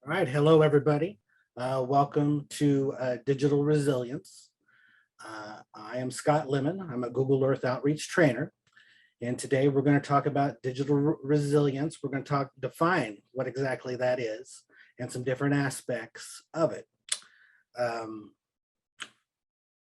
All right, hello everybody. Welcome to Digital Resilience. I am Scott Lemmon. I'm a Google Earth Outreach trainer. And today we're going to talk about digital resilience. We're going to define what exactly that is and some different aspects of it.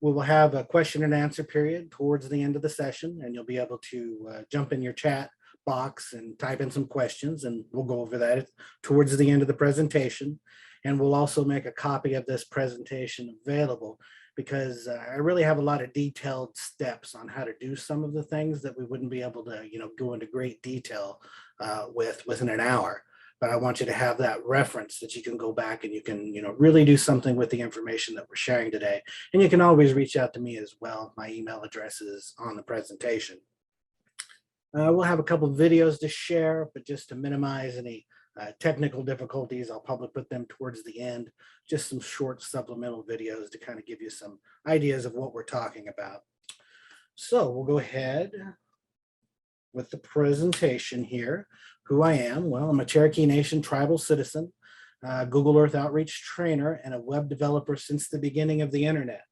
We will have a question and answer period towards the end of the session, and you'll be able to jump in your chat box and type in some questions, and we'll go over that towards the end of the presentation. And we'll also make a copy of this presentation available because I really have a lot of detailed steps on how to do some of the things that we wouldn't be able to, go into great detail within an hour. But I want you to have that reference that you can go back and you can, really do something with the information that we're sharing today. And you can always reach out to me as well. My email address is on the presentation. We'll have a couple of videos to share, but just to minimize any technical difficulties, I'll probably put them towards the end. Just some short supplemental videos to kind of give you some ideas of what we're talking about. So we'll go ahead with the presentation here. Who I am? Well, I'm a Cherokee Nation tribal citizen, Google Earth Outreach trainer, and a web developer since the beginning of the internet.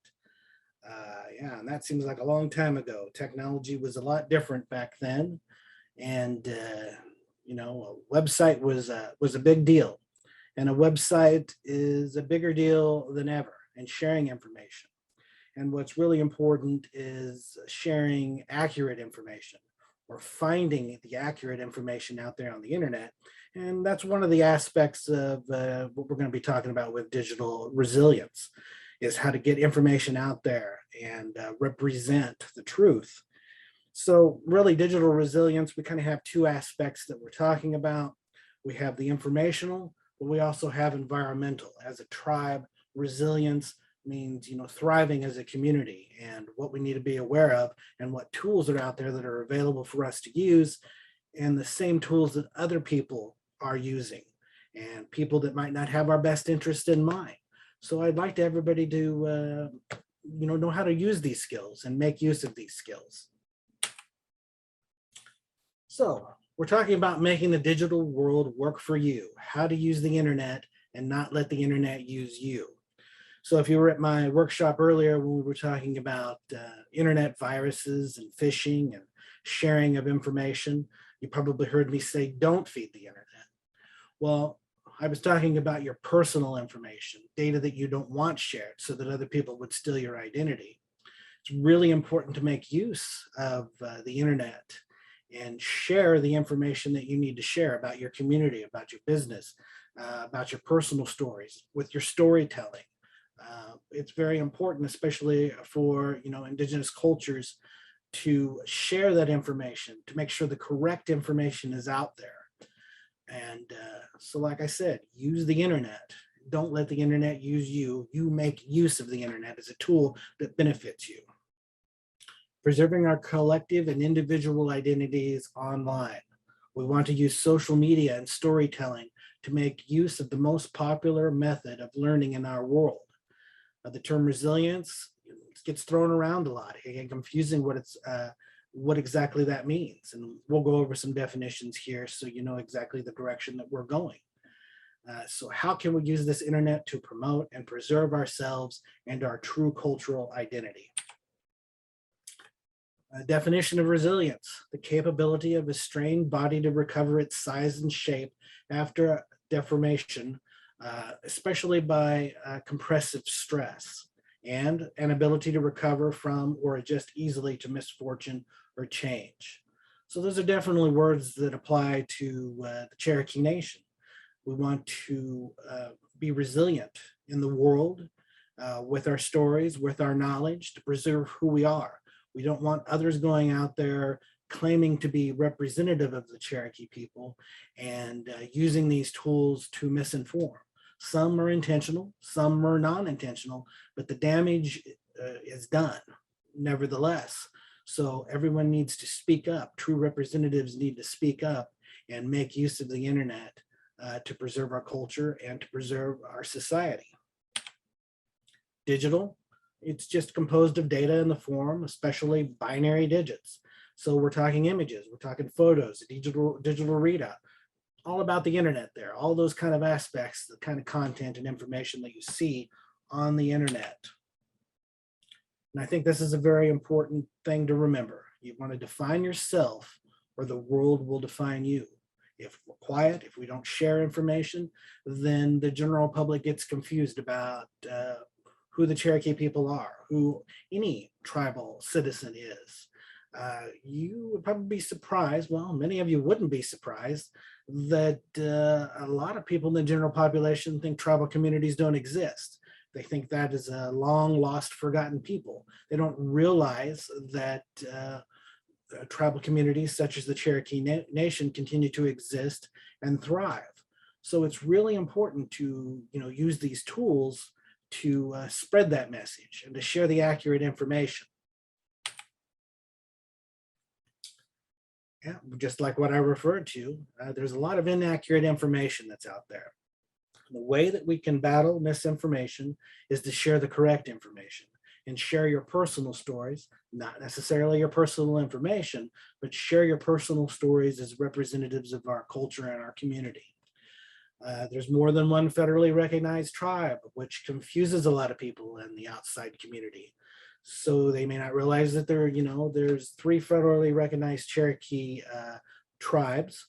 And that seems like a long time ago. Technology was a lot different back then, and a website was a big deal, and a website is a bigger deal than ever. And sharing information, and what's really important is sharing accurate information, or finding the accurate information out there on the internet. And that's one of the aspects of what we're going to be talking about with digital resilience, is how to get information out there and represent the truth. So really, digital resilience, we kind of have two aspects that we're talking about. We have the informational, but we also have environmental. As a tribe, resilience means, thriving as a community, and what we need to be aware of and what tools are out there that are available for us to use, and the same tools that other people are using, and people that might not have our best interest in mind. So I'd like everybody to, know how to use these skills and make use of these skills. So we're talking about making the digital world work for you, how to use the internet and not let the internet use you. So if you were at my workshop earlier when we were talking about internet viruses and phishing and sharing of information, you probably heard me say, don't feed the internet. Well, I was talking about your personal information, data that you don't want shared so that other people would steal your identity. It's really important to make use of the internet and share the information that you need to share about your community, about your business, about your personal stories, with your storytelling. It's very important, especially for indigenous cultures, to share that information, to make sure the correct information is out there. And so like I said, use the internet. Don't let the internet use you. You make use of the internet as a tool that benefits you. Preserving our collective and individual identities online. We want to use social media and storytelling to make use of the most popular method of learning in our world. The term resilience gets thrown around a lot. It gets confusing what exactly that means. And we'll go over some definitions here so you know exactly the direction that we're going. So how can we use this internet to promote and preserve ourselves and our true cultural identity? Definition of resilience: the capability of a strained body to recover its size and shape after deformation, especially by compressive stress, and an ability to recover from or adjust easily to misfortune or change. So those are definitely words that apply to the Cherokee Nation. We want to be resilient in the world with our stories, with our knowledge, to preserve who we are. We don't want others going out there claiming to be representative of the Cherokee people and using these tools to misinform. Some are intentional, some are non-intentional, but the damage is done nevertheless. So everyone needs to speak up. True representatives need to speak up and make use of the internet to preserve our culture and to preserve our society. Digital, it's just composed of data in the form, especially binary digits. So we're talking images, we're talking photos, digital readout, all about the internet there, all those kind of aspects, the kind of content and information that you see on the internet. And I think this is a very important thing to remember. You want to define yourself, or the world will define you. If we're quiet, if we don't share information, then the general public gets confused about who the Cherokee people are, who any tribal citizen is. You would probably be surprised, well, many of you wouldn't be surprised, that a lot of people in the general population think tribal communities don't exist. They think that is a long lost, forgotten people. They don't realize that tribal communities such as the Cherokee Nation continue to exist and thrive. So it's really important to use these tools to spread that message and to share the accurate information. Yeah, just like what I referred to, there's a lot of inaccurate information that's out there. The way that we can battle misinformation is to share the correct information and share your personal stories, not necessarily your personal information, but share your personal stories as representatives of our culture and our community. There's more than one federally recognized tribe, which confuses a lot of people in the outside community. So they may not realize that there's 3 federally recognized Cherokee tribes.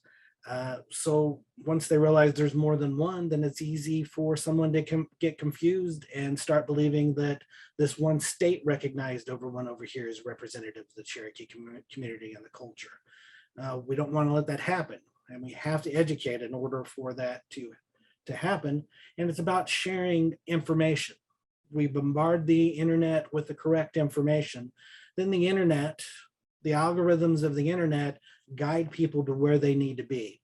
So once they realize there's more than one, then it's easy for someone to get confused and start believing that this one state recognized one over here is representative of the Cherokee community and the culture. We don't want to let that happen, and we have to educate in order for that to happen. And it's about sharing information. We bombard the internet with the correct information, then the internet, the algorithms of the internet guide people to where they need to be.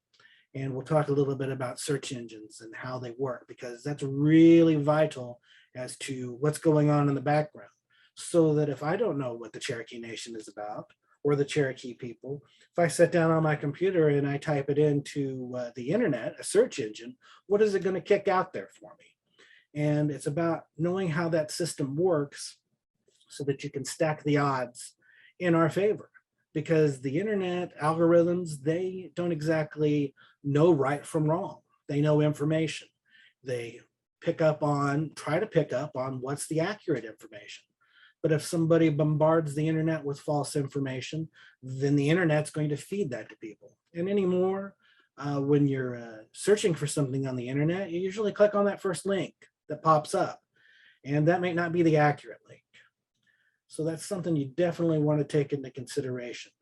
And we'll talk a little bit about search engines and how they work, because that's really vital as to what's going on in the background. So that if I don't know what the Cherokee Nation is about, or the Cherokee people, if I sit down on my computer and I type it into the internet, a search engine, what is it going to kick out there for me? And it's about knowing how that system works so that you can stack the odds in our favor. Because the internet algorithms, they don't exactly know right from wrong. They know information. They try to pick up on what's the accurate information. But if somebody bombards the internet with false information, then the internet's going to feed that to people. And anymore, when you're searching for something on the internet, you usually click on that first link that pops up. And that may not be the accurate link. So that's something you definitely want to take into consideration.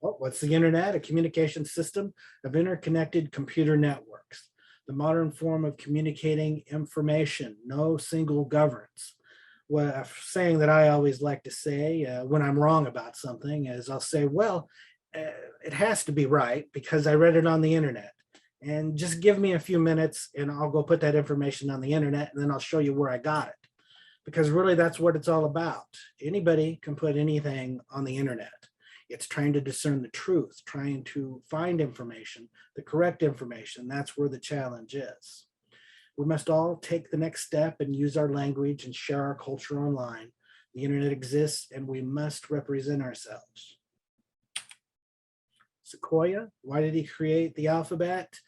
Well, what's the internet? A communication system of interconnected computer networks, the modern form of communicating information, no single governs. Well, a saying that I always like to say when I'm wrong about something is I'll say, well, it has to be right because I read it on the internet. And just give me a few minutes and I'll go put that information on the internet, and then I'll show you where I got it. Because really that's what it's all about. Anybody can put anything on the internet. It's trying to discern the truth, trying to find information, the correct information. That's where the challenge is. We must all take the next step and use our language and share our culture online. The internet exists and we must represent ourselves. Sequoyah, why did he create the alphabet?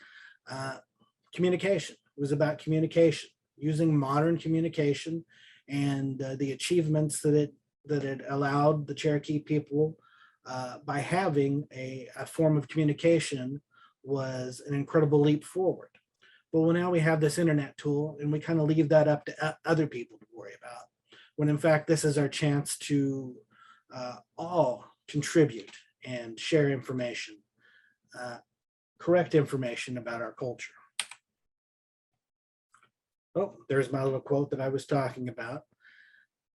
Communication. It was about communication, using modern communication, and the achievements that it allowed the Cherokee people by having a form of communication was an incredible leap forward. But now we have this internet tool and we kind of leave that up to other people to worry about, when in fact this is our chance to all contribute and share information, correct information about our culture. Oh, there's my little quote that I was talking about.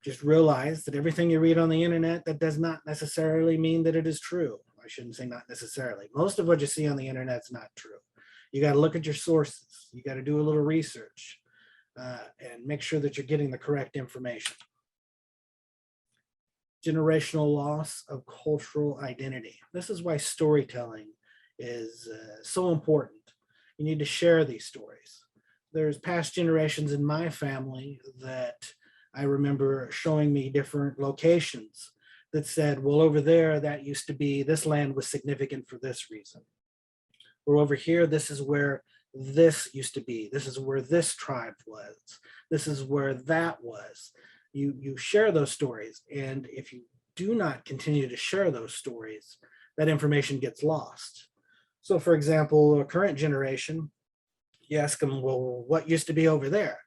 Just realize that everything you read on the internet, that does not necessarily mean that it is true. I shouldn't say not necessarily. Most of what you see on the internet is not true. You got to look at your sources. You got to do a little research and make sure that you're getting the correct information. Generational loss of cultural identity. This is why storytelling is so important. You need to share these stories. There's past generations in my family that I remember showing me different locations that said, well, over there, that used to be, this land was significant for this reason. Or over here, this is where this used to be. This is where this tribe was. This is where that was. You share those stories. And if you do not continue to share those stories, that information gets lost. So for example, a current generation, you ask them, well, what used to be over there?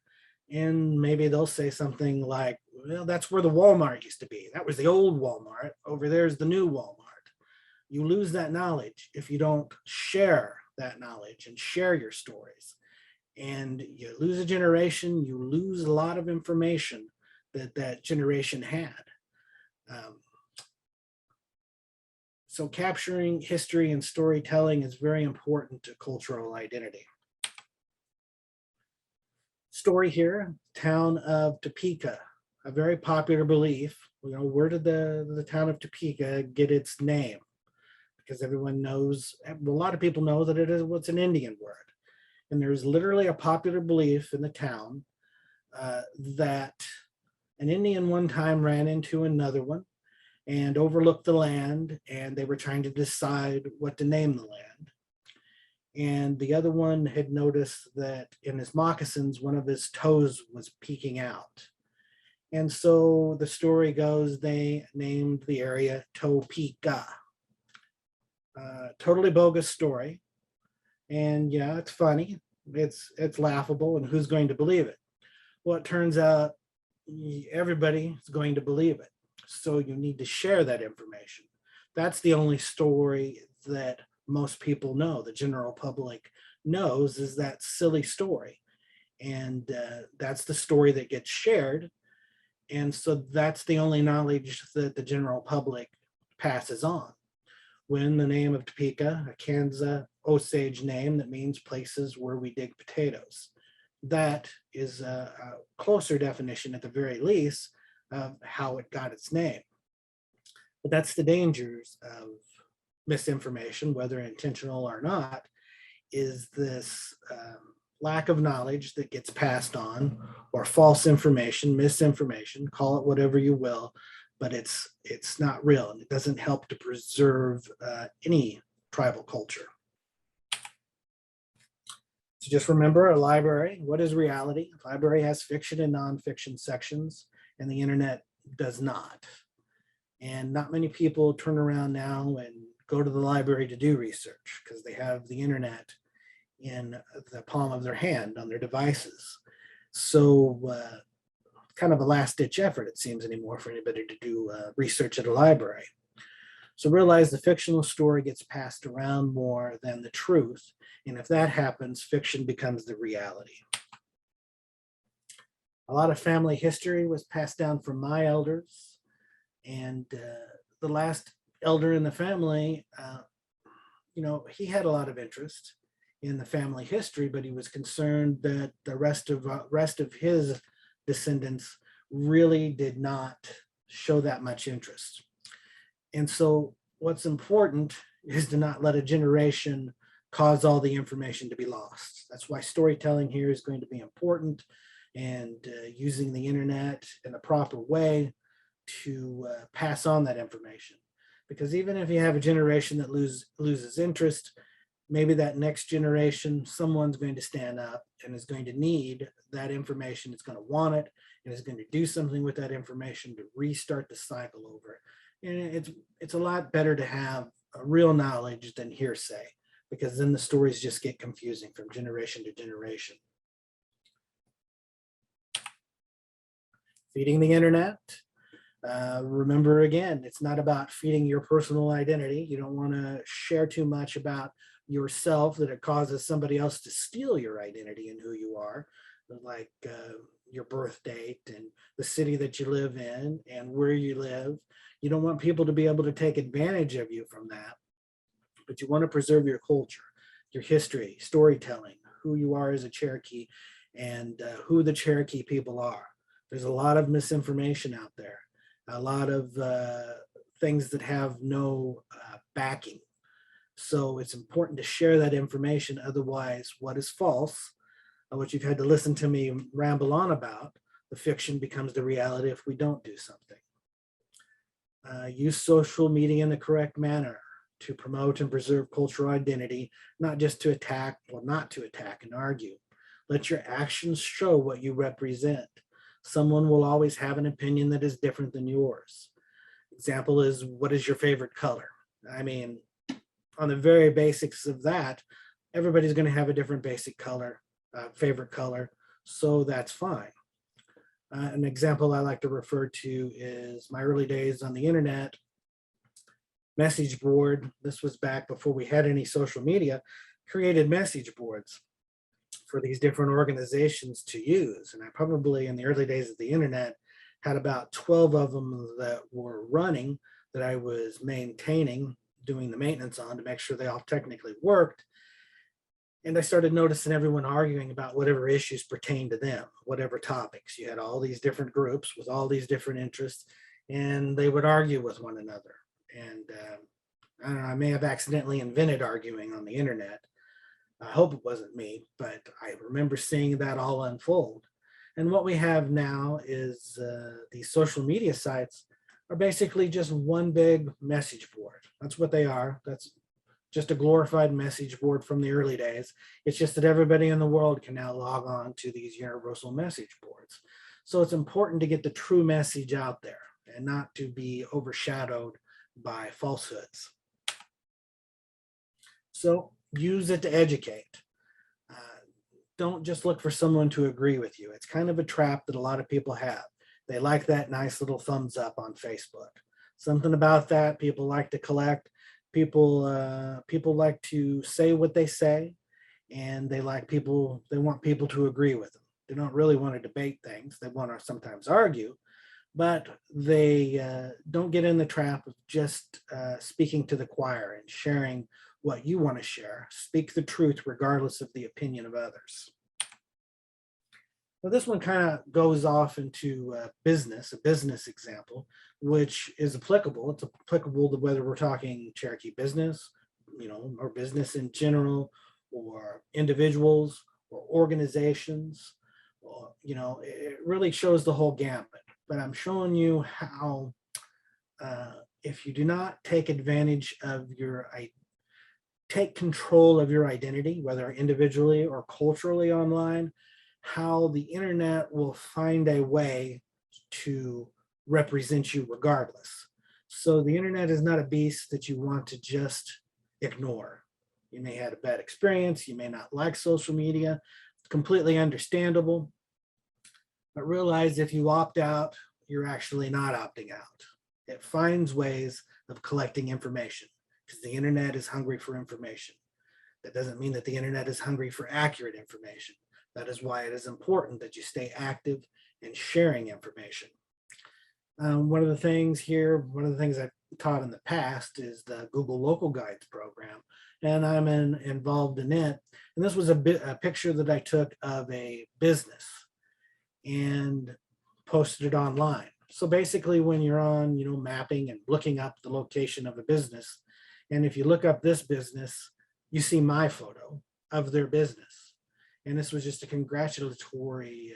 And maybe they'll say something like, well, that's where the Walmart used to be. That was the old Walmart. Over there's the new Walmart. You lose that knowledge if you don't share that knowledge and share your stories. And you lose a generation, you lose a lot of information that that generation had. So capturing history and storytelling is very important to cultural identity. Story here, town of Topeka, a very popular belief. You know, where did the town of Topeka get its name? Because everyone knows, a lot of people know that it is what's an Indian word. And there's literally a popular belief in the town that an Indian one time ran into another one and overlooked the land, and they were trying to decide what to name the land. And the other one had noticed that in his moccasins, one of his toes was peeking out. And so the story goes, they named the area Topeka. Totally bogus story. And yeah, it's funny, it's laughable, and who's going to believe it? Well, it turns out everybody is going to believe it. So you need to share that information. That's the only story that most people know, the general public knows, is that silly story. And that's the story that gets shared. And so that's the only knowledge that the general public passes on. When the name of Topeka, a Kansas Osage name that means places where we dig potatoes. That is a closer definition at the very least of how it got its name. But that's the dangers of misinformation, whether intentional or not, is this lack of knowledge that gets passed on, or false information, misinformation, call it whatever you will, but it's not real, and it doesn't help to preserve any tribal culture. So just remember, a library, what is reality? A library has fiction and nonfiction sections, and the internet does not. And not many people turn around now and go to the library to do research because they have the internet in the palm of their hand on their devices. So kind of a last ditch effort, it seems, anymore for anybody to do research at a library. So realize the fictional story gets passed around more than the truth. And if that happens, fiction becomes the reality. A lot of family history was passed down from my elders. And the last elder in the family, you know, he had a lot of interest in the family history, but he was concerned that the rest of his descendants really did not show that much interest. And so what's important is to not let a generation cause all the information to be lost. That's why storytelling here is going to be important, and using the internet in a proper way to pass on that information. Because even if you have a generation that loses interest, maybe that next generation, someone's going to stand up and is going to need that information. It's going to want it, and is going to do something with that information to restart the cycle over. And it's a lot better to have a real knowledge than hearsay, because then the stories just get confusing from generation to generation. Feeding the internet. Remember, again, it's not about feeding your personal identity. You don't want to share too much about yourself that it causes somebody else to steal your identity and who you are, like your birth date and the city that you live in and where you live. You don't want people to be able to take advantage of you from that, but you want to preserve your culture, your history, storytelling, who you are as a Cherokee, and who the Cherokee people are. There's a lot of misinformation out there, a lot of things that have no backing. So it's important to share that information. Otherwise, what is false, what you've had to listen to me ramble on about, the fiction becomes the reality if we don't do something. Use social media in the correct manner to promote and preserve cultural identity, not just to attack, well, not to attack and argue. Let your actions show what you represent. Someone will always have an opinion that is different than yours. Example is, what is your favorite color? I mean, on the very basics of that, everybody's going to have a different basic color, favorite color, so that's fine. An example I like to refer to is my early days on the internet message board. This was back before we had any social media, created message boards for these different organizations to use. And I probably, in the early days of the internet, had about 12 of them that were running, that I was maintaining, doing the maintenance on to make sure they all technically worked. And I started noticing everyone arguing about whatever issues pertain to them, whatever topics. You had all these different groups with all these different interests, and they would argue with one another. And I don't know, I may have accidentally invented arguing on the internet. I hope it wasn't me, but I remember seeing that all unfold. And what we have now is these social media sites are basically just one big message board. That's what they are. That's just a glorified message board from the early days. It's just that everybody in the world can now log on to these universal message boards. So it's important to get the true message out there and not to be overshadowed by falsehoods. So use it to educate. Don't just look for someone to agree with you. It's kind of a trap that a lot of people have. They like that nice little thumbs up on Facebook. Something about that people like to collect. People like to say what they say, and they want people to agree with them. They don't really want to debate things. They want to sometimes argue, but they don't get in the trap of just speaking to the choir and sharing what you want to share. Speak the truth regardless of the opinion of others. Now this one kind of goes off into a business example, which is applicable. It's applicable to whether we're talking Cherokee business, or business in general, or individuals or organizations. It really shows the whole gamut. But I'm showing you how if you do not take advantage of take control of your identity, whether individually or culturally online, how the internet will find a way to represent you regardless. So the internet is not a beast that you want to just ignore. You may have a bad experience, you may not like social media, it's completely understandable, but realize if you opt out, you're actually not opting out. It finds ways of collecting information because the internet is hungry for information. That doesn't mean that the internet is hungry for accurate information. That is why it is important that you stay active in sharing information. One of the things I've taught in the past is the Google Local Guides program, and I'm involved in it. And this was a picture that I took of a business and posted it online. So basically when you're on, mapping and looking up the location of a business, and if you look up this business, you see my photo of their business. And this was just a congratulatory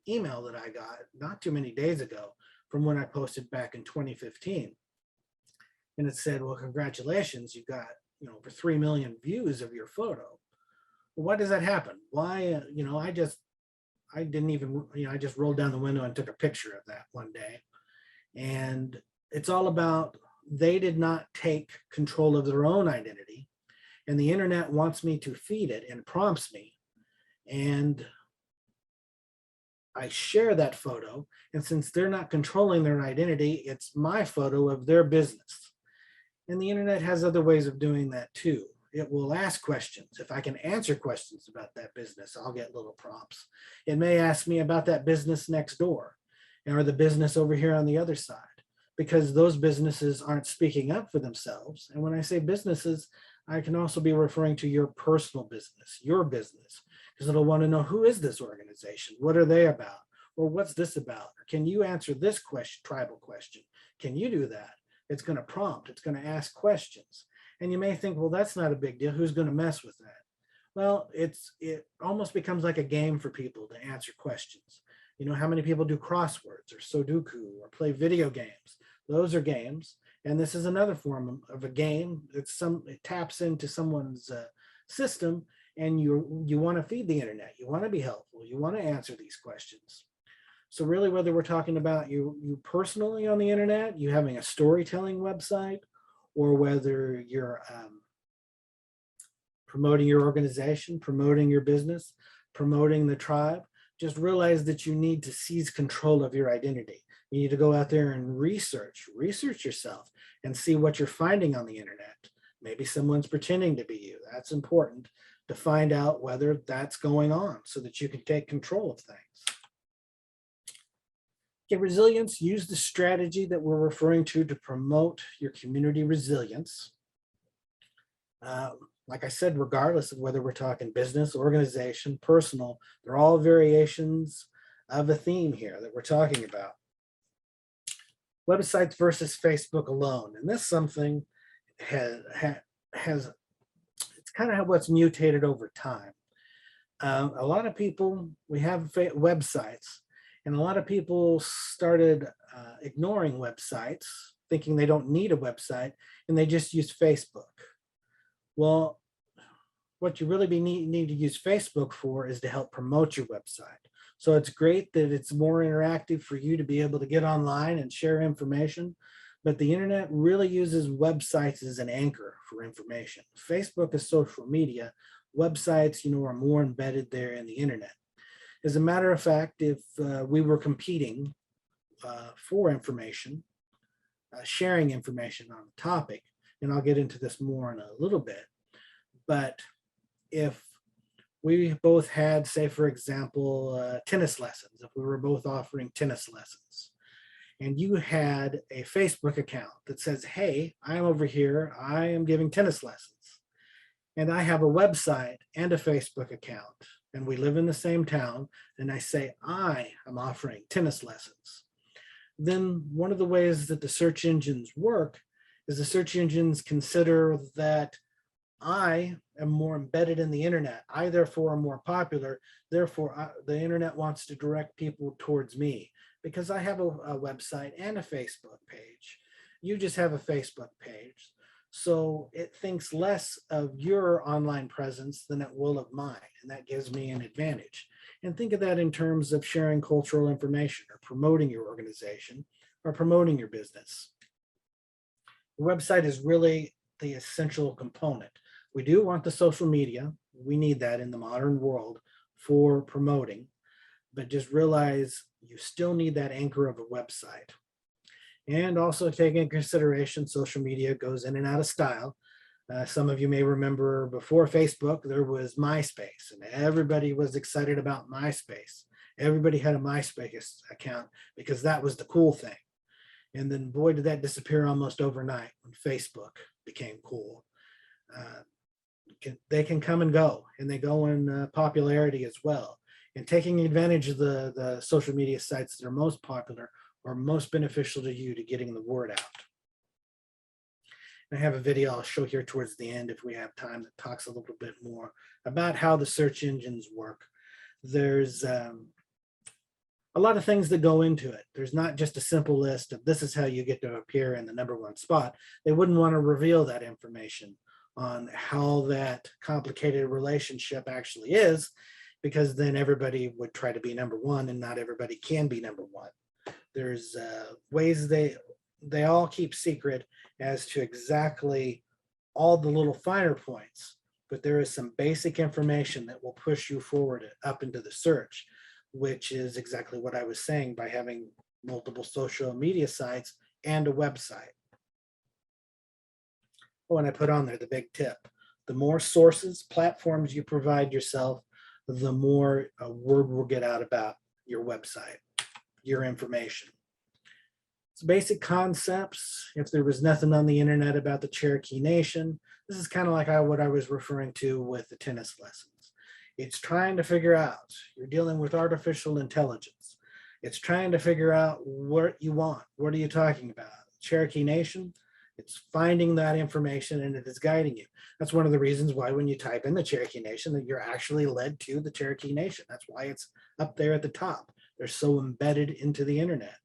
email that I got not too many days ago from when I posted back in 2015. And it said, well, congratulations, you got, over 3 million views of your photo. Well, why does that happen? Why, I just rolled down the window and took a picture of that one day. And it's all about, they did not take control of their own identity. And the internet wants me to feed it and prompts me. And I share that photo. And since they're not controlling their identity, it's my photo of their business. And the internet has other ways of doing that too. It will ask questions. If I can answer questions about that business, I'll get little prompts. It may ask me about that business next door or the business over here on the other side, because those businesses aren't speaking up for themselves. And when I say businesses, I can also be referring to your personal business, your business, because it'll want to know, who is this organization? What are they about? Or what's this about? Or can you answer this question, tribal question? Can you do that? It's going to prompt, it's going to ask questions. And you may think, well, that's not a big deal. Who's going to mess with that? Well, it almost becomes like a game for people to answer questions. How many people do crosswords or Sudoku or play video games? Those are games. And this is another form of a game. It taps into someone's system, and you want to feed the internet. You want to be helpful. You want to answer these questions. So really, whether we're talking about you personally on the internet, you having a storytelling website, or whether you're promoting your organization, promoting your business, promoting the tribe, just realize that you need to seize control of your identity. You need to go out there and research yourself and see what you're finding on the internet. Maybe someone's pretending to be you. That's important to find out whether that's going on so that you can take control of things. Okay, resilience, use the strategy that we're referring to promote your community resilience. Like I said, regardless of whether we're talking business, organization, personal, they're all variations of a theme here that we're talking about. Websites versus Facebook alone. And this something has it's kind of what's mutated over time. A lot of people, we have websites, and a lot of people started ignoring websites, thinking they don't need a website, and they just use Facebook. Well, what you really need to use Facebook for is to help promote your website. So it's great that it's more interactive for you to be able to get online and share information, but the internet really uses websites as an anchor for information. Facebook is social media. Websites, are more embedded there in the internet. As a matter of fact, if we were competing for information, sharing information on a topic, and I'll get into this more in a little bit, but if we both had, say, for example, tennis lessons, if we were both offering tennis lessons, and you had a Facebook account that says, hey, I'm over here, I am giving tennis lessons, and I have a website and a Facebook account, and we live in the same town, and I say, I am offering tennis lessons, then one of the ways that the search engines work is the search engines consider that I am more embedded in the internet. I, therefore, am more popular. Therefore, the internet wants to direct people towards me because I have a website and a Facebook page. You just have a Facebook page. So it thinks less of your online presence than it will of mine. And that gives me an advantage. And think of that in terms of sharing cultural information or promoting your organization or promoting your business. The website is really the essential component. We do want the social media. We need that in the modern world for promoting, but just realize you still need that anchor of a website. And also take into consideration, social media goes in and out of style. Some of you may remember before Facebook, there was MySpace, and everybody was excited about MySpace. Everybody had a MySpace account because that was the cool thing. And then boy, did that disappear almost overnight when Facebook became cool. They can come and go, and they go in popularity as well. And taking advantage of the social media sites that are most popular or most beneficial to you to getting the word out. And I have a video I'll show here towards the end if we have time that talks a little bit more about how the search engines work. There's a lot of things that go into it. There's not just a simple list of this is how you get to appear in the #1 spot. They wouldn't want to reveal that information on how that complicated relationship actually is, because then everybody would try to be #1 and not everybody can be #1. There's ways they all keep secret as to exactly all the little finer points, but there is some basic information that will push you forward up into the search, which is exactly what I was saying by having multiple social media sites and a website. Oh, and I put on there the big tip. The more sources, platforms you provide yourself, the more word will get out about your website, your information. It's basic concepts. If there was nothing on the internet about the Cherokee Nation, this is kind of like what I was referring to with the tennis lessons. It's trying to figure out, you're dealing with artificial intelligence. It's trying to figure out what you want. What are you talking about? Cherokee Nation? It's finding that information and it is guiding you. That's one of the reasons why when you type in the Cherokee Nation that you're actually led to the Cherokee Nation. That's why it's up there at the top. They're so embedded into the internet.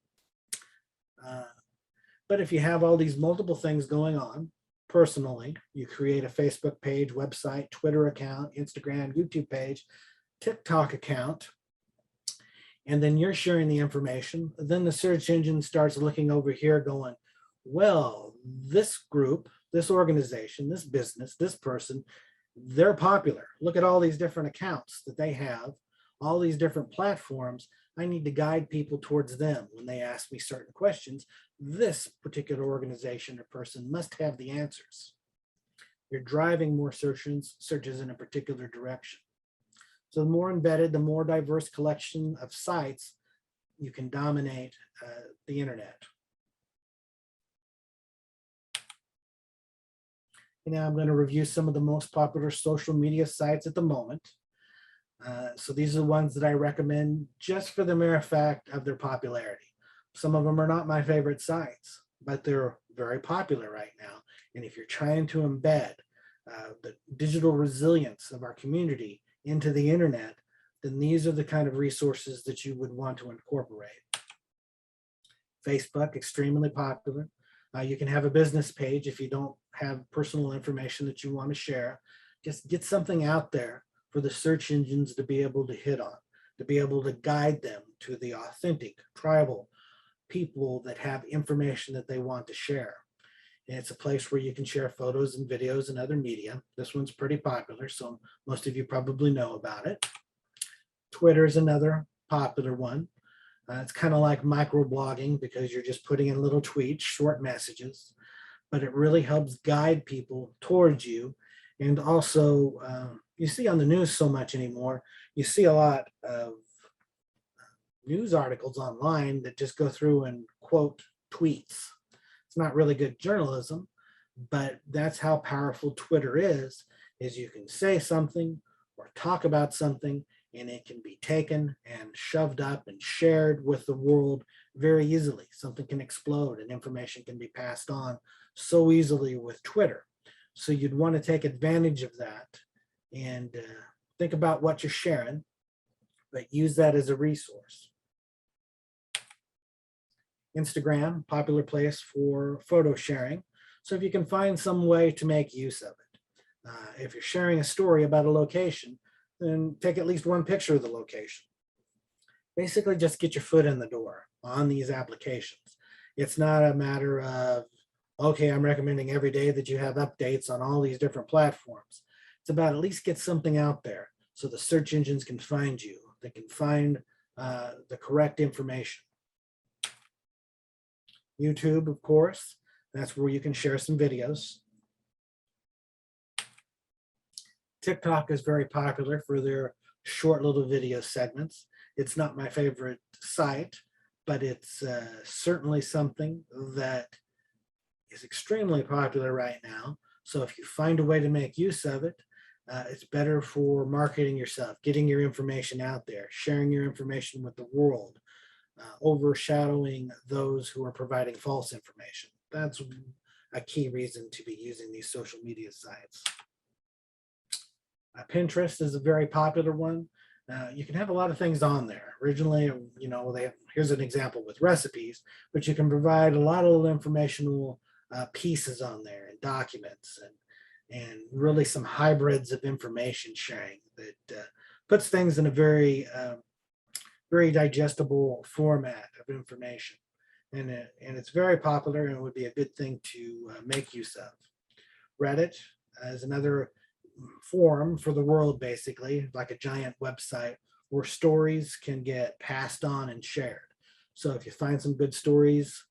But if you have all these multiple things going on personally, you create a Facebook page, website, Twitter account, Instagram, YouTube page, TikTok account, and then you're sharing the information, then the search engine starts looking over here going, well, this group, this organization, this business, this person, they're popular. Look at all these different accounts that they have, all these different platforms. I need to guide people towards them when they ask me certain questions. This particular organization or person must have the answers. You're driving more searches in a particular direction. So the more embedded, the more diverse collection of sites, you can dominate the internet. And now I'm going to review some of the most popular social media sites at the moment. So these are the ones that I recommend just for the mere fact of their popularity. Some of them are not my favorite sites, but they're very popular right now. And if you're trying to embed the digital resilience of our community into the internet, then these are the kind of resources that you would want to incorporate. Facebook, extremely popular. You can have a business page if you don't have personal information that you want to share. Just get something out there for the search engines to be able to hit on, to be able to guide them to the authentic, tribal people that have information that they want to share. And it's a place where you can share photos and videos and other media. This one's pretty popular, so most of you probably know about it. Twitter is another popular one. It's kind of like microblogging because you're just putting in little tweets, short messages, but it really helps guide people towards you. And also, you see on the news so much anymore, you see a lot of news articles online that just go through and quote tweets. It's not really good journalism, but that's how powerful Twitter is you can say something or talk about something and it can be taken and shoved up and shared with the world very easily. Something can explode and information can be passed on so easily with Twitter. So you'd want to take advantage of that and think about what you're sharing, but use that as a resource. Instagram, popular place for photo sharing. So if you can find some way to make use of it. If you're sharing a story about a location, then take at least one picture of the location. Basically just get your foot in the door on these applications. It's not a matter of, okay, I'm recommending every day that you have updates on all these different platforms. It's about at least get something out there so the search engines can find you. They can find the correct information. YouTube, of course, that's where you can share some videos. TikTok is very popular for their short little video segments. It's not my favorite site, but it's certainly something that is extremely popular right now. So if you find a way to make use of it, it's better for marketing yourself, getting your information out there, sharing your information with the world, overshadowing those who are providing false information. That's a key reason to be using these social media sites. Pinterest is a very popular one. You can have a lot of things on there. Originally, here's an example with recipes, but you can provide a lot of informational pieces on there and documents and really some hybrids of information sharing that puts things in a very digestible format of information. And it's very popular and it would be a good thing to make use of. Reddit is another forum for the world, basically, like a giant website where stories can get passed on and shared. So if you find some good stories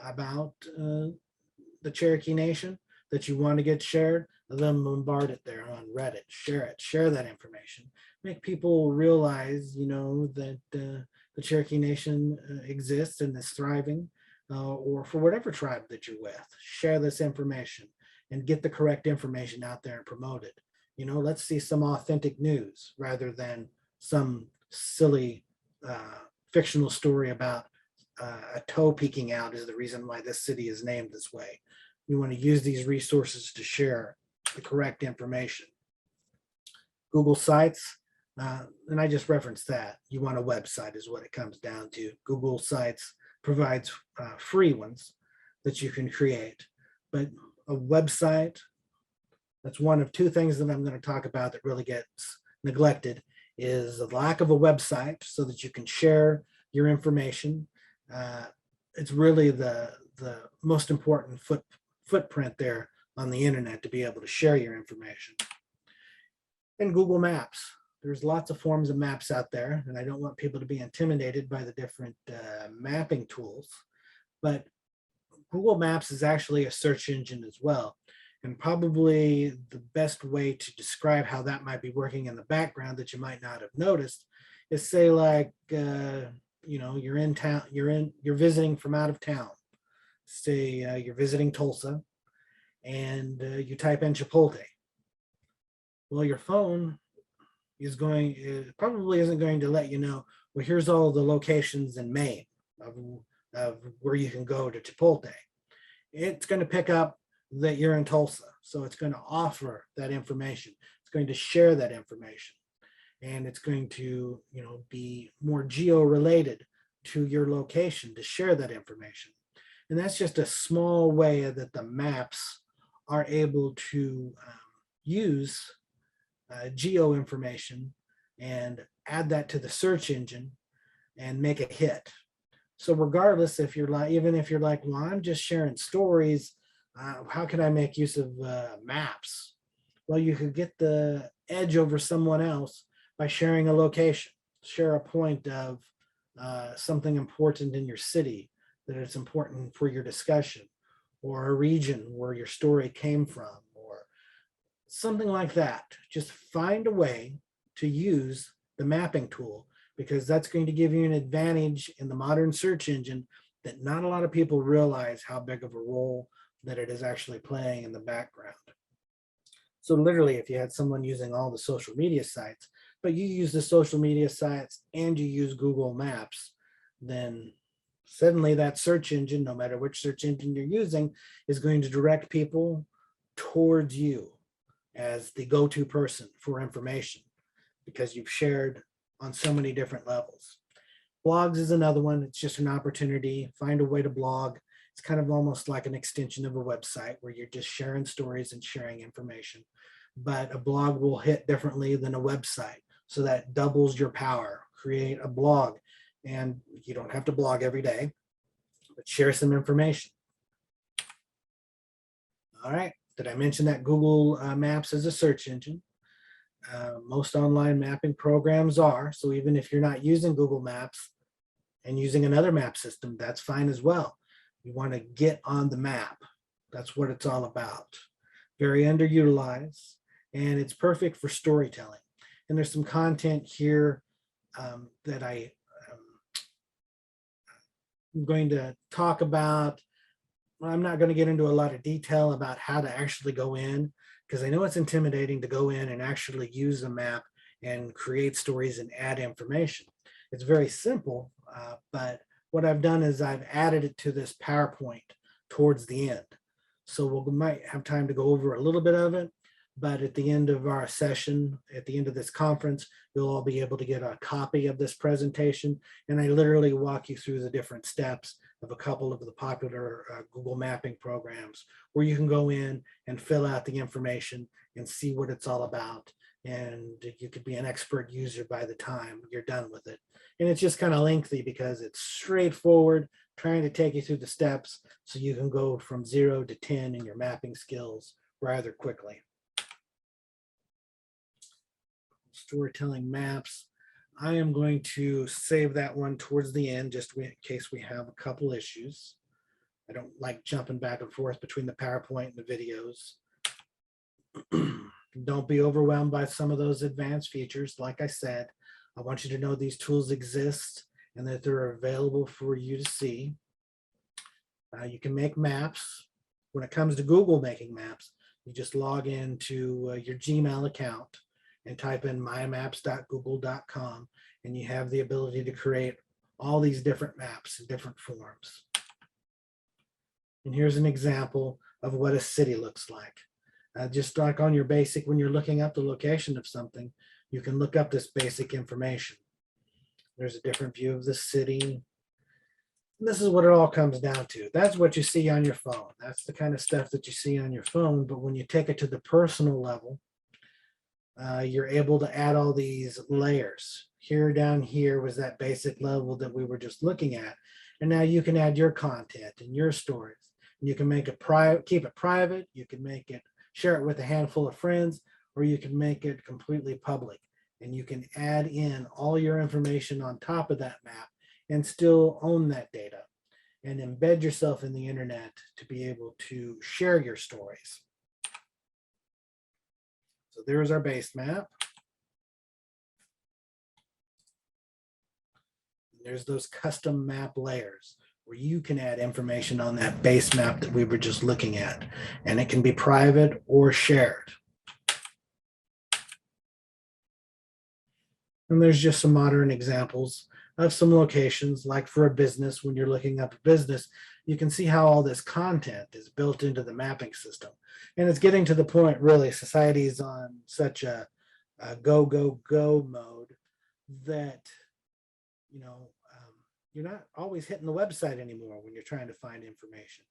about the Cherokee Nation that you want to get shared, then bombard it there on Reddit, share that information. Make people realize, that the Cherokee Nation exists and is thriving, or for whatever tribe that you're with, share this information and get the correct information out there and promote it. Let's see some authentic news rather than some silly fictional story about a toe peeking out is the reason why this city is named this way. You want to use these resources to share the correct information. Google Sites, and I just referenced that. You want a website is what it comes down to. Google Sites provides free ones that you can create. But a website, that's one of two things that I'm going to talk about that really gets neglected, is the lack of a website so that you can share your information. It's really the most important footprint there on the internet, to be able to share your information. And Google Maps. There's lots of forms of maps out there, and I don't want people to be intimidated by the different mapping tools, but Google Maps is actually a search engine as well. And probably the best way to describe how that might be working in the background that you might not have noticed is, say, like, you're in town, you're visiting from out of town. Say you're visiting Tulsa, and you type in Chipotle. Well, your phone probably isn't going to let you know, well, here's all the locations in Maine of where you can go to Chipotle. It's going to pick up that you're in Tulsa, so it's going to offer that information. It's going to share that information, and it's going to, be more geo-related to your location to share that information. And that's just a small way that the maps are able to use geo information and add that to the search engine and make a hit. So regardless, if you're like, even if you're like, well, I'm just sharing stories, how can I make use of maps? Well, you could get the edge over someone else by sharing a location, share a point of something important in your city that it's important for your discussion, or a region where your story came from, or something like that. Just find a way to use the mapping tool, because that's going to give you an advantage in the modern search engine that not a lot of people realize how big of a role that it is actually playing in the background. So literally, if you had someone using all the social media sites, but you use the social media sites and you use Google Maps, then suddenly that search engine, no matter which search engine you're using, is going to direct people towards you as the go-to person for information, because you've shared on so many different levels. Blogs is another one. It's just an opportunity. Find a way to blog. It's kind of almost like an extension of a website where you're just sharing stories and sharing information. But a blog will hit differently than a website. So that doubles your power. Create a blog, and you don't have to blog every day, but share some information. All right. Did I mention that Google Maps is a search engine? Most online mapping programs are. So even if you're not using Google Maps and using another map system, that's fine as well. You want to get on the map. That's what it's all about. Very underutilized, and it's perfect for storytelling. And there's some content here that I'm going to talk about. I'm not going to get into a lot of detail about how to actually go in, because I know it's intimidating to go in and actually use a map and create stories and add information. It's very simple, but what I've done is I've added it to this PowerPoint towards the end. So we might have time to go over a little bit of it, but at the end of our session, at the end of this conference, you'll all be able to get a copy of this presentation. And I literally walk you through the different steps of a couple of the popular Google mapping programs where you can go in and fill out the information and see what it's all about. And you could be an expert user by the time you're done with it. And it's just kind of lengthy because it's straightforward, trying to take you through the steps so you can go from 0 to 10 in your mapping skills rather quickly. Storytelling maps. I am going to save that one towards the end, just in case we have a couple issues. I don't like jumping back and forth between the PowerPoint and the videos. Don't be overwhelmed by some of those advanced features. Like I said, I want you to know these tools exist and that they're available for you to see. You can make maps. When it comes to Google making maps, you just log into your Gmail account and type in mymaps.google.com, and you have the ability to create all these different maps in different forms. And here's an example of what a city looks like. Just like on your basic, when you're looking up the location of something, you can look up this basic information. There's a different view of the city. This is what it all comes down to. That's what you see on your phone. That's the kind of stuff that you see on your phone. But when you take it to the personal level, you're able to add all these layers. Here, down here was that basic level that we were just looking at. And now you can add your content and your stories. And you can make it private, keep it private. You can make it, share it with a handful of friends, or you can make it completely public. And you can add in all your information on top of that map and still own that data and embed yourself in the internet to be able to share your stories. So there's our base map. There's those custom map layers where you can add information on that base map that we were just looking at, and it can be private or shared. And there's just some modern examples of some locations, like for a business, when you're looking up a business, you can see how all this content is built into the mapping system. And it's getting to the point, really, society's on such a go, go, go mode that, you know, you're not always hitting the website anymore when you're trying to find information.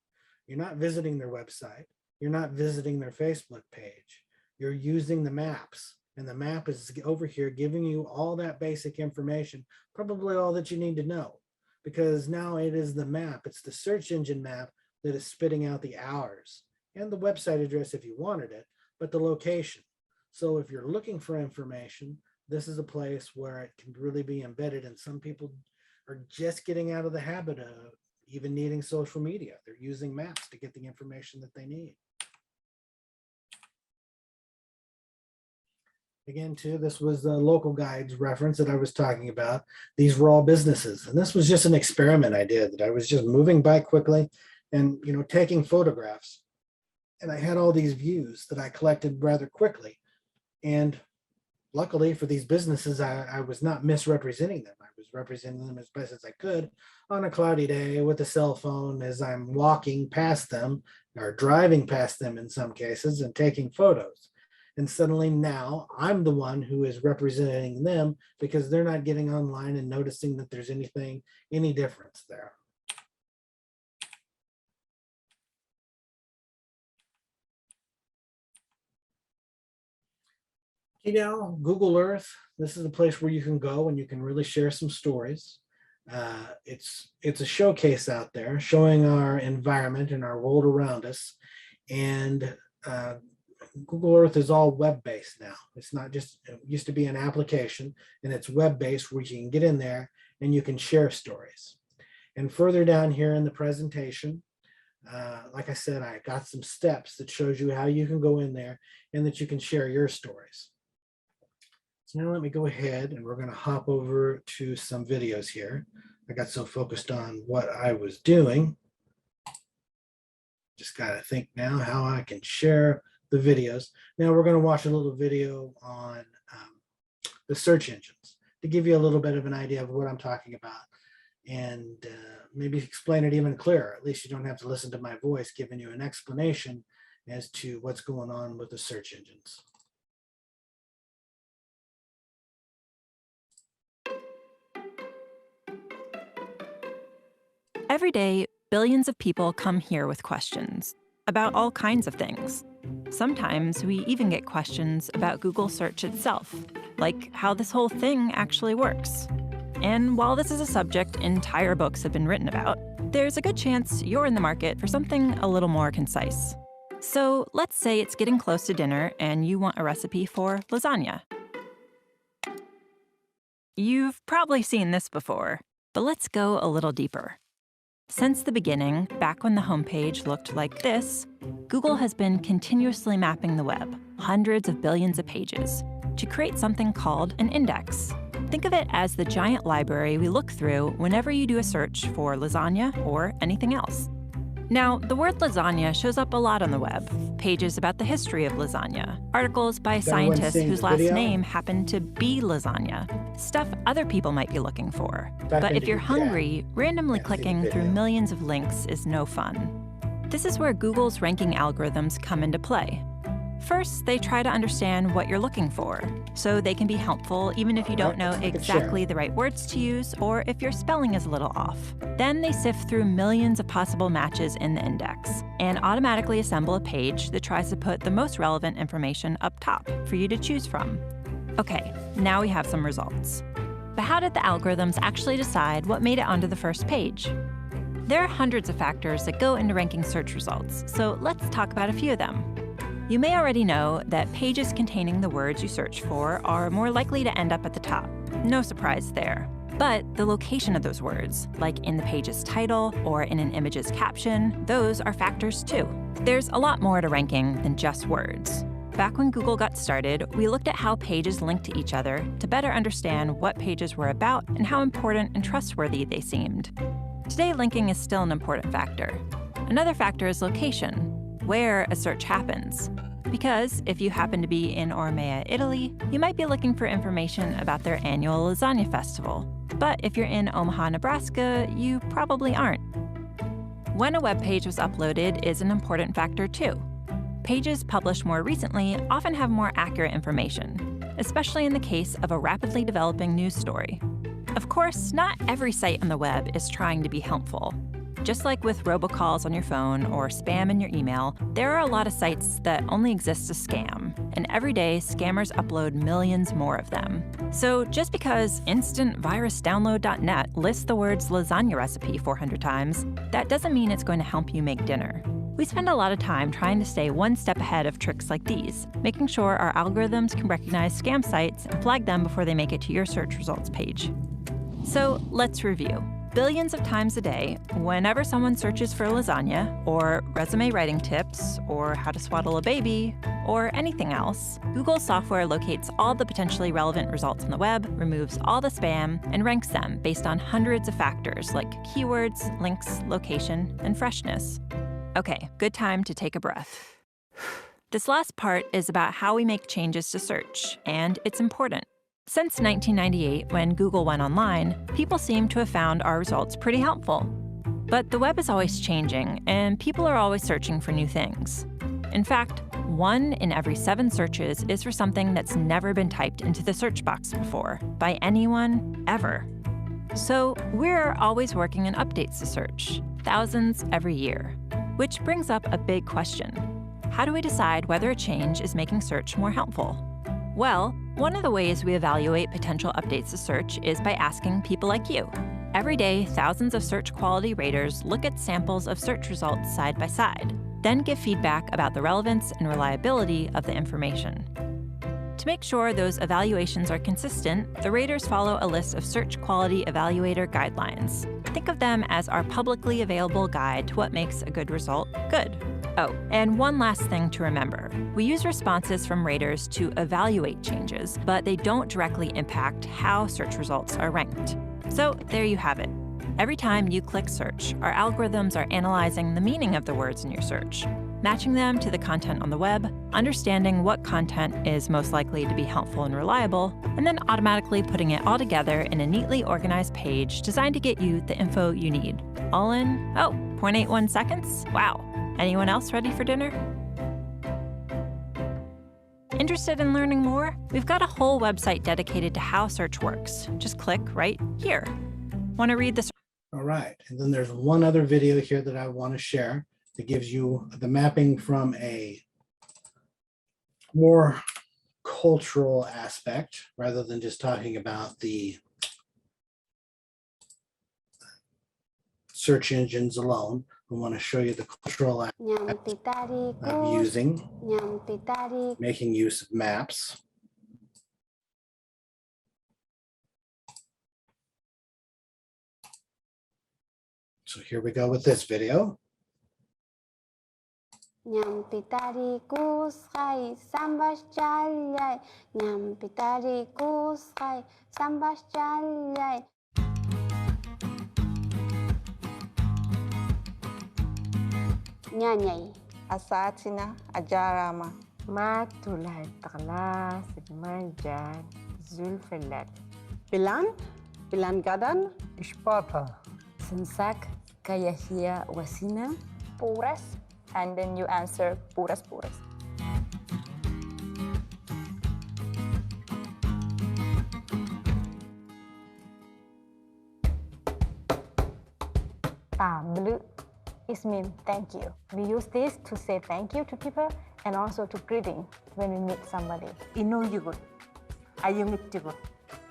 You're not visiting their website. You're not visiting their Facebook page. You're using the maps. And the map is over here giving you all that basic information, probably all that you need to know, because now it is the map. It's the search engine map that is spitting out the hours and the website address if you wanted it, but the location. So if you're looking for information, this is a place where it can really be embedded. And some people are just getting out of the habit of even needing social media. They're using maps to get the information that they need. Again, too, this was the local guides reference that I was talking about. These were all businesses. And this was just an experiment I did, that I was just moving by quickly and, you know, taking photographs. And I had all these views that I collected rather quickly. And luckily for these businesses, I was not misrepresenting them. I was representing them as best as I could on a cloudy day with a cell phone as I'm walking past them or driving past them in some cases and taking photos. And suddenly now I'm the one who is representing them because they're not getting online and noticing that there's any difference there. You know, Google Earth, this is a place where you can go and you can really share some stories. It's a showcase out there showing our environment and our world around us. And Google Earth is all web-based now. It's not just, it used to be an application, and it's web-based where you can get in there and you can share stories. And further down here in the presentation, like I said, I got some steps that shows you how you can go in there and that you can share your stories. So now let me go ahead and we're going to hop over to some videos here. I got so focused on what I was doing. Just got to think now how I can share the videos. Now we're going to watch a little video on the search engines to give you a little bit of an idea of what I'm talking about, and maybe explain it even clearer. At least you don't have to listen to my voice giving you an explanation as to what's going on with the search engines. Every day, billions of people come here with questions about all kinds of things. Sometimes we even get questions about Google search itself, like how this whole thing actually works. And while this is a subject entire books have been written about, there's a good chance you're in the market for something a little more concise. So let's say it's getting close to dinner and you want a recipe for lasagna. You've probably seen this before, but let's go a little deeper. Since the beginning, back when the homepage looked like this, Google has been continuously mapping the web, hundreds of billions of pages, to create something called an index. Think of it as the giant library we look through whenever you do a search for lasagna or anything else. Now, the word lasagna shows up a lot on the web. Pages about the history of lasagna, articles by scientists whose last name happen to be lasagna, stuff other people might be looking for. But if you're hungry, randomly clicking through millions of links is no fun. This is where Google's ranking algorithms come into play. First, they try to understand what you're looking for, so they can be helpful even if you don't know exactly the right words to use or if your spelling is a little off. Then they sift through millions of possible matches in the index and automatically assemble a page that tries to put the most relevant information up top for you to choose from. Okay, now we have some results. But how did the algorithms actually decide what made it onto the first page? There are hundreds of factors that go into ranking search results, so let's talk about a few of them. You may already know that pages containing the words you search for are more likely to end up at the top. No surprise there. But the location of those words, like in the page's title or in an image's caption, those are factors too. There's a lot more to ranking than just words. Back when Google got started, we looked at how pages link to each other to better understand what pages were about and how important and trustworthy they seemed. Today, linking is still an important factor. Another factor is location, where a search happens. Because if you happen to be in Ormea, Italy, you might be looking for information about their annual lasagna festival. But if you're in Omaha, Nebraska, you probably aren't. When a web page was uploaded is an important factor too. Pages published more recently often have more accurate information, especially in the case of a rapidly developing news story. Of course, not every site on the web is trying to be helpful. Just like with robocalls on your phone or spam in your email, there are a lot of sites that only exist to scam, and every day scammers upload millions more of them. So just because instantvirusdownload.net lists the words lasagna recipe 400 times, that doesn't mean it's going to help you make dinner. We spend a lot of time trying to stay one step ahead of tricks like these, making sure our algorithms can recognize scam sites and flag them before they make it to your search results page. So let's review. Billions of times a day, whenever someone searches for lasagna, or resume writing tips, or how to swaddle a baby, or anything else, Google's software locates all the potentially relevant results on the web, removes all the spam, and ranks them based on hundreds of factors like keywords, links, location, and freshness. Okay, good time to take a breath. This last part is about how we make changes to search, and it's important. Since 1998, when Google went online, people seem to have found our results pretty helpful. But the web is always changing, and people are always searching for new things. In fact, 1 in every 7 searches is for something that's never been typed into the search box before, by anyone, ever. So we're always working on updates to search, thousands every year. Which brings up a big question. How do we decide whether a change is making search more helpful? Well, one of the ways we evaluate potential updates to search is by asking people like you. Every day, thousands of search quality raters look at samples of search results side by side, then give feedback about the relevance and reliability of the information. To make sure those evaluations are consistent, the raters follow a list of search quality evaluator guidelines. Think of them as our publicly available guide to what makes a good result good. Oh, and one last thing to remember. We use responses from raters to evaluate changes, but they don't directly impact how search results are ranked. So there you have it. Every time you click search, our algorithms are analyzing the meaning of the words in your search, matching them to the content on the web, understanding what content is most likely to be helpful and reliable, and then automatically putting it all together in a neatly organized page designed to get you the info you need. All in, 0.81 seconds? Wow. Anyone else ready for dinner? Interested in learning more? We've got a whole website dedicated to how search works. Just click right here. Want to read this? All right, and then there's one other video here that I want to share that gives you the mapping from a more cultural aspect rather than just talking about the search engines alone. I want to show you the cultural aspect of making use of maps. So here we go with this video. Nyanyay. Asatsina ajarama. ما تولد تغلاس المرجان زلفلات Bilan? Bilan gadan? Isparta. سمسك كيهيا وسينا puras, and then you answer puras puras. blue is mean thank you. We use this to say thank you to people and also to greeting when we meet somebody. Inuyugot. Ayungitjugot.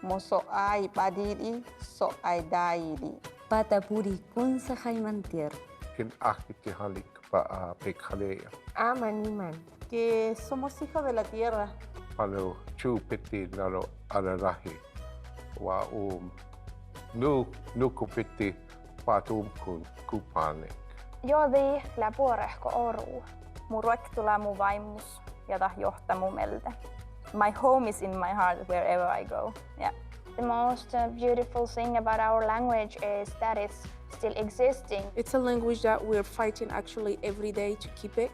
Mo so ay padidi, so ay daidi. Patapuri kun sa kaimantir. Kin akiti halik pa pekalea. Amaniman. Que somos hijos de la tierra. Palo chupiti nalo alarahi. Wa nukupiti patum kun kupanek. Jodi läpuorehko oru. Mun ruokkitulaa mun vaimus, jota johtaa mun melte. My home is in my heart wherever I go. Yeah. The most beautiful thing about our language is that it's still existing. It's a language that we're fighting actually every day to keep it,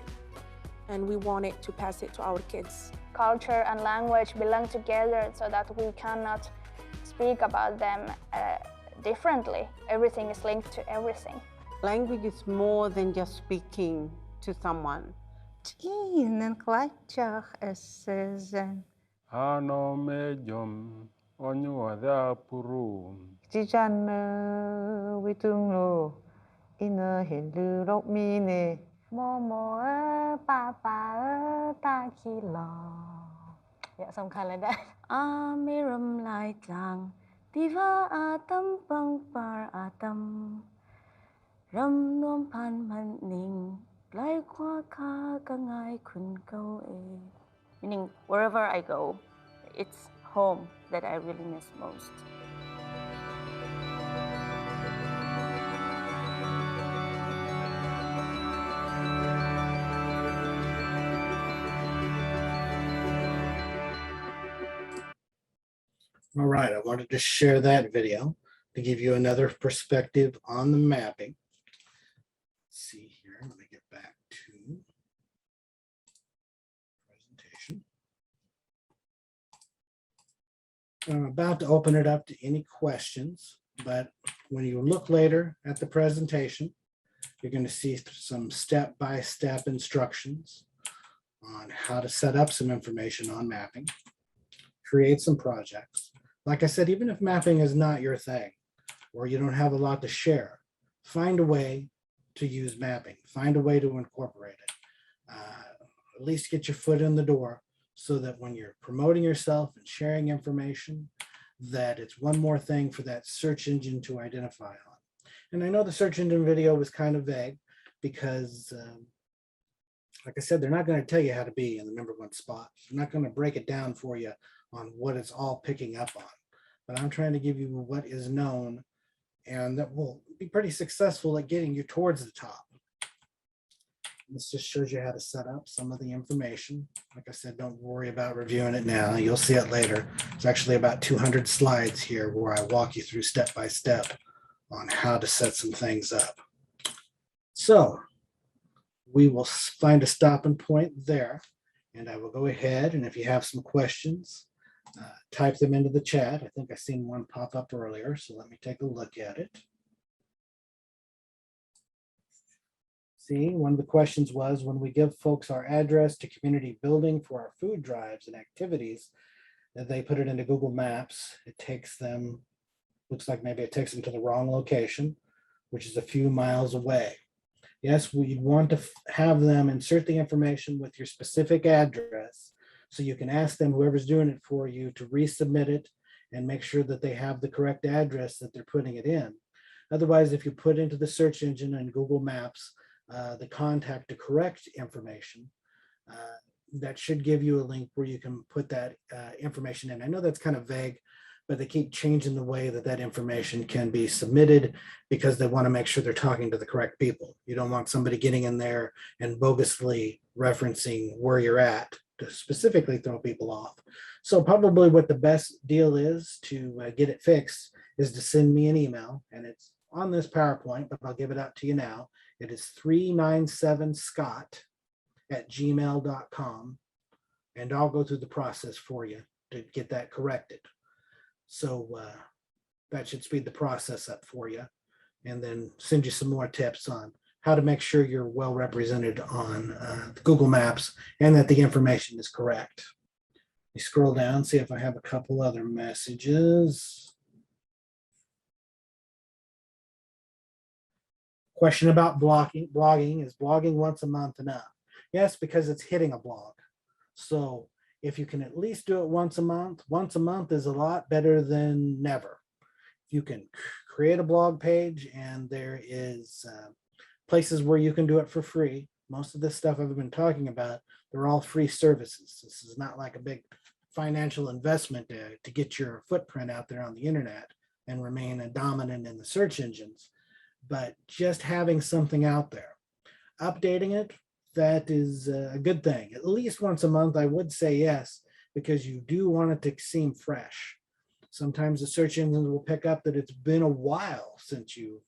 and we want it to pass it to our kids. Culture and language belong together so that we cannot speak about them differently. Everything is linked to everything. Language is more than just speaking to someone. Ano medjom onyu ada puru. Momo papa takilo. Yeah, some kind like that. Amiram lai tlang. Diva atam pang par atam. Ram nom pan man ning. Lai kwa ka kangai kun kau e. Meaning, wherever I go, it's home that I really miss most. All right, I wanted to share that video to give you another perspective on the mapping. Let's see here, let me get back to presentation. I'm about to open it up to any questions, but when you look later at the presentation, you're going to see some step-by-step instructions on how to set up some information on mapping, create some projects. Like I said, even if mapping is not your thing, or you don't have a lot to share, find a way to use mapping, find a way to incorporate it. At least get your foot in the door so that when you're promoting yourself and sharing information, that it's one more thing for that search engine to identify on. And I know the search engine video was kind of vague because, like I said, they're not going to tell you how to be in the number one spot. They're not going to break it down for you on what it's all picking up on. But I'm trying to give you what is known, and that will be pretty successful at getting you towards the top. This just shows you how to set up some of the information. Like I said, don't worry about reviewing it now. You'll see it later. It's actually about 200 slides here where I walk you through step by step on how to set some things up. So we will find a stopping point there, and I will go ahead, and if you have some questions, type them into the chat. I think I seen one pop up earlier, so let me take a look at it. See, one of the questions was, when we give folks our address to community building for our food drives and activities, that they put it into Google Maps, it takes them, looks like maybe it takes them to the wrong location, which is a few miles away. Yes, we'd want to have them insert the information with your specific address so you can ask them, whoever's doing it for you, to resubmit it and make sure that they have the correct address that they're putting it in. Otherwise, if you put into the search engine and Google Maps the contact to correct information, that should give you a link where you can put that information in. I know that's kind of vague, but they keep changing the way that that information can be submitted because they want to make sure they're talking to the correct people. You don't want somebody getting in there and bogusly referencing where you're at to specifically throw people off. So probably what the best deal is to get it fixed is to send me an email, and it's on this PowerPoint, but I'll give it out to you now. It is 397scott@gmail.com, and I'll go through the process for you to get that corrected. So that should speed the process up for you, and then send you some more tips on how to make sure you're well represented on Google Maps and that the information is correct. Let me scroll down, see if I have a couple other messages. Question about blogging, is blogging once a month enough? Yes, because it's hitting a blog. So if you can at least do it once a month is a lot better than never. You can create a blog page, and there is places where you can do it for free. Most of this stuff I've been talking about, they're all free services. This is not like a big financial investment to get your footprint out there on the internet and remain dominant in the search engines. But just having something out there, updating it, that is a good thing. At least once a month, I would say yes, because you do want it to seem fresh. Sometimes the search engines will pick up that it's been a while since you've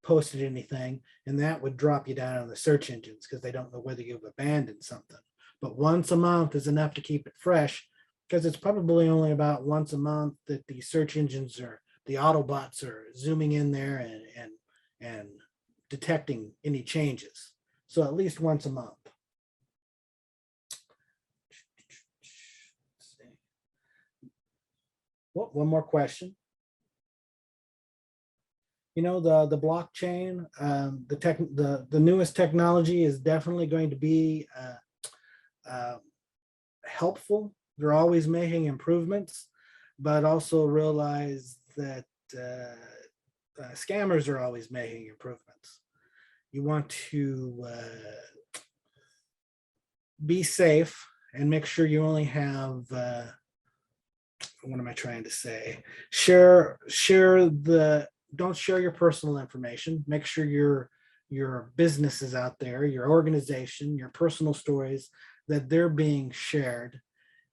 posted anything, and that would drop you down on the search engines because they don't know whether you've abandoned something. But once a month is enough to keep it fresh, because it's probably only about once a month that the search engines or the Autobots are zooming in there and detecting any changes. So at least once a month. Well, one more question. You know, the blockchain, the newest technology is definitely going to be helpful. They're always making improvements, but also realize that scammers are always making improvements. You want to be safe and make sure you only have, what am I trying to say? Don't share your personal information. Make sure your business is out there, your organization, your personal stories, that they're being shared,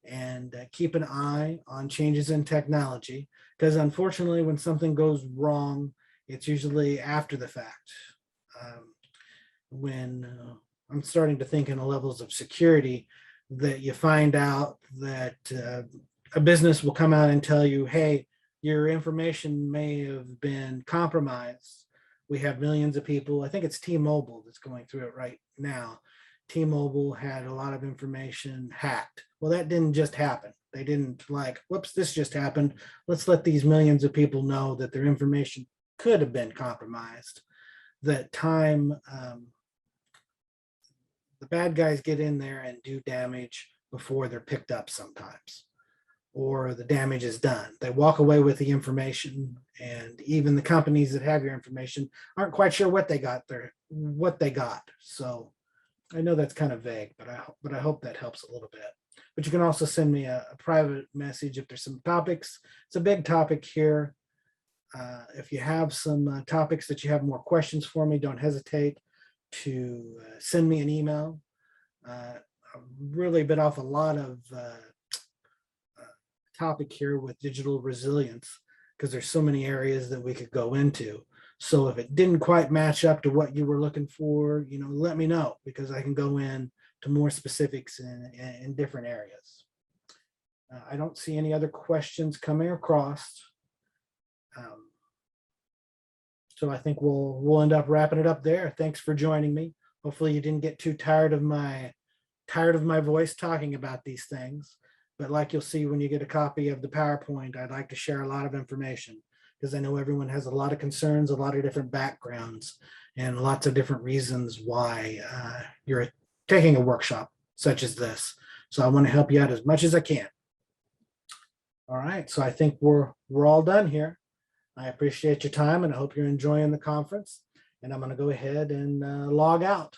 and keep an eye on changes in technology, because unfortunately when something goes wrong, it's usually after the fact. When I'm starting to think in the levels of security, that you find out that a business will come out and tell you, hey, your information may have been compromised. We have millions of people. I think it's T-Mobile that's going through it right now. T-Mobile had a lot of information hacked. Well, that didn't just happen. They didn't like, whoops, this just happened. Let's let these millions of people know that their information could have been compromised. That time, the bad guys get in there and do damage before they're picked up sometimes, or the damage is done. They walk away with the information, and even the companies that have your information aren't quite sure what they got. So I know that's kind of vague, but I hope that helps a little bit. But you can also send me a private message if there's some topics. It's a big topic here. If you have some topics that you have more questions for me, don't hesitate to send me an email. I've really bit off a lot of topic here with digital resilience, because there's so many areas that we could go into. So if it didn't quite match up to what you were looking for, let me know, because I can go in to more specifics in different areas. I don't see any other questions coming across. So I think we'll end up wrapping it up there. Thanks for joining me. Hopefully you didn't get too tired of my voice talking about these things. But like you'll see when you get a copy of the PowerPoint, I'd like to share a lot of information, because I know everyone has a lot of concerns, a lot of different backgrounds, and lots of different reasons why you're taking a workshop such as this. So I want to help you out as much as I can. All right, so I think we're all done here. I appreciate your time, and I hope you're enjoying the conference. And I'm going to go ahead and log out.